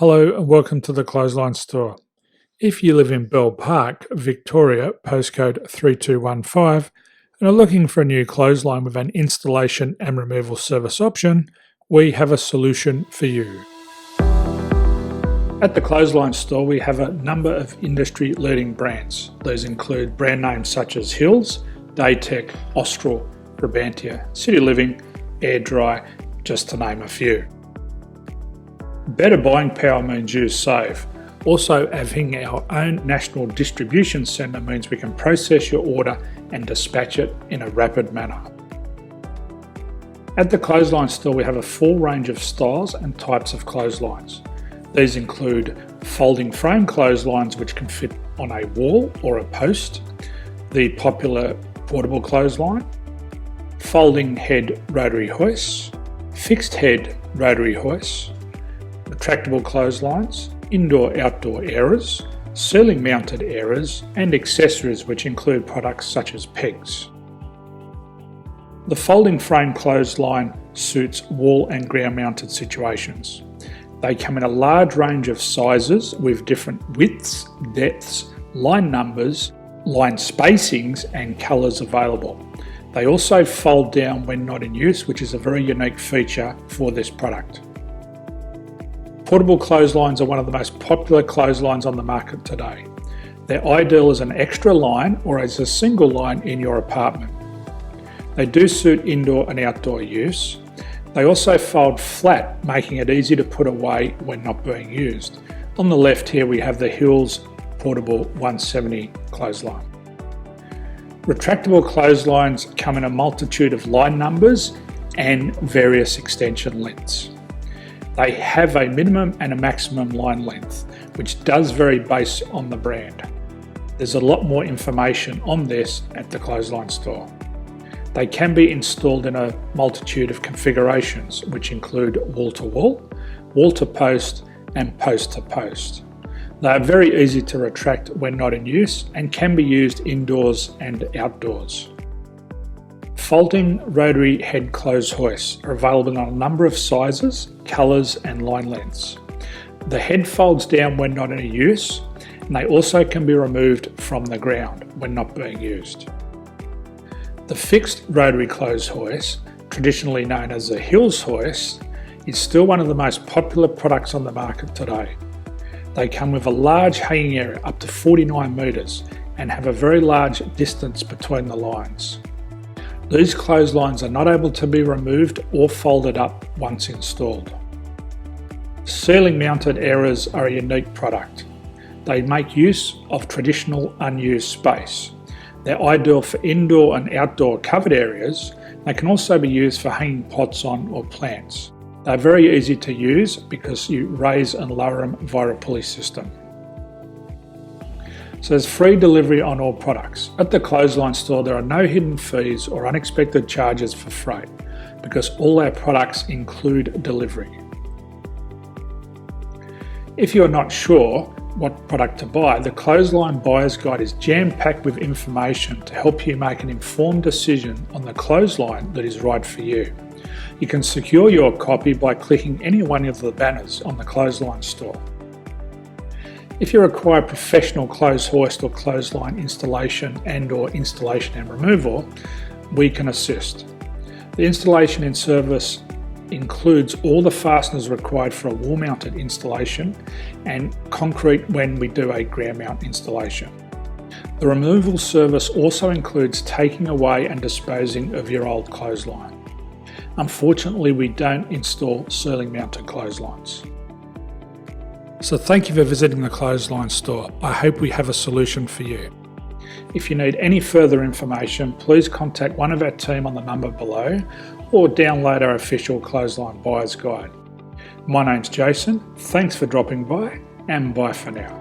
Hello and welcome to the Clothesline Store. If you live in Bell Park, Victoria, postcode 3215, and are looking for a new clothesline with an installation and removal service option, we have a solution for you. At the Clothesline Store, we have a number of industry-leading brands. These include brand names such as Hills, Daytech, Austral, Brabantia, City Living, Air Dry, just to name a few. Better buying power means you save. Also, having our own national distribution centre means we can process your order and dispatch it in a rapid manner. At the Clothesline Store, we have a full range of styles and types of clotheslines. These include folding frame clotheslines which can fit on a wall or a post, the popular portable clothesline, folding head rotary hoists, fixed head rotary hoists, retractable clotheslines, indoor-outdoor airers, ceiling mounted airers, and accessories which include products such as pegs. The folding frame clothesline suits wall and ground mounted situations. They come in a large range of sizes with different widths, depths, line numbers, line spacings and colours available. They also fold down when not in use, which is a very unique feature for this product. Portable clotheslines are one of the most popular clotheslines on the market today. They're ideal as an extra line or as a single line in your apartment. They do suit indoor and outdoor use. They also fold flat, making it easy to put away when not being used. On the left here we have the Hills Portable 170 clothesline. Retractable clotheslines come in a multitude of line numbers and various extension lengths. They have a minimum and a maximum line length, which does vary based on the brand. There's a lot more information on this at the Clothesline Store. They can be installed in a multitude of configurations, which include wall-to-wall, wall-to-post, and post-to-post. They are very easy to retract when not in use and can be used indoors and outdoors. Folding rotary head clothes hoists are available in a number of sizes, colours and line lengths. The head folds down when not in use, and they also can be removed from the ground when not being used. The fixed rotary clothes hoist, traditionally known as the Hills hoist, is still one of the most popular products on the market today. They come with a large hanging area up to 49 metres and have a very large distance between the lines. These clotheslines are not able to be removed or folded up once installed. Ceiling mounted airers are a unique product. They make use of traditional unused space. They're ideal for indoor and outdoor covered areas. They can also be used for hanging pots on or plants. They're very easy to use because you raise and lower them via a pulley system. So there's free delivery on all products. At the Clothesline Store, there are no hidden fees or unexpected charges for freight because all our products include delivery. If you're not sure what product to buy, the Clothesline Buyer's Guide is jam-packed with information to help you make an informed decision on the clothesline that is right for you. You can secure your copy by clicking any one of the banners on the Clothesline Store. If you require professional clothes hoist or clothesline installation and/or installation and removal, we can assist. The installation and service includes all the fasteners required for a wall-mounted installation and concrete when we do a ground mount installation. The removal service also includes taking away and disposing of your old clothesline. Unfortunately, we don't install ceiling mounted clotheslines. So thank you for visiting the Clothesline Store. I hope we have a solution for you. If you need any further information, please contact one of our team on the number below or download our official Clothesline Buyer's Guide. My name's Jason, thanks for dropping by and bye for now.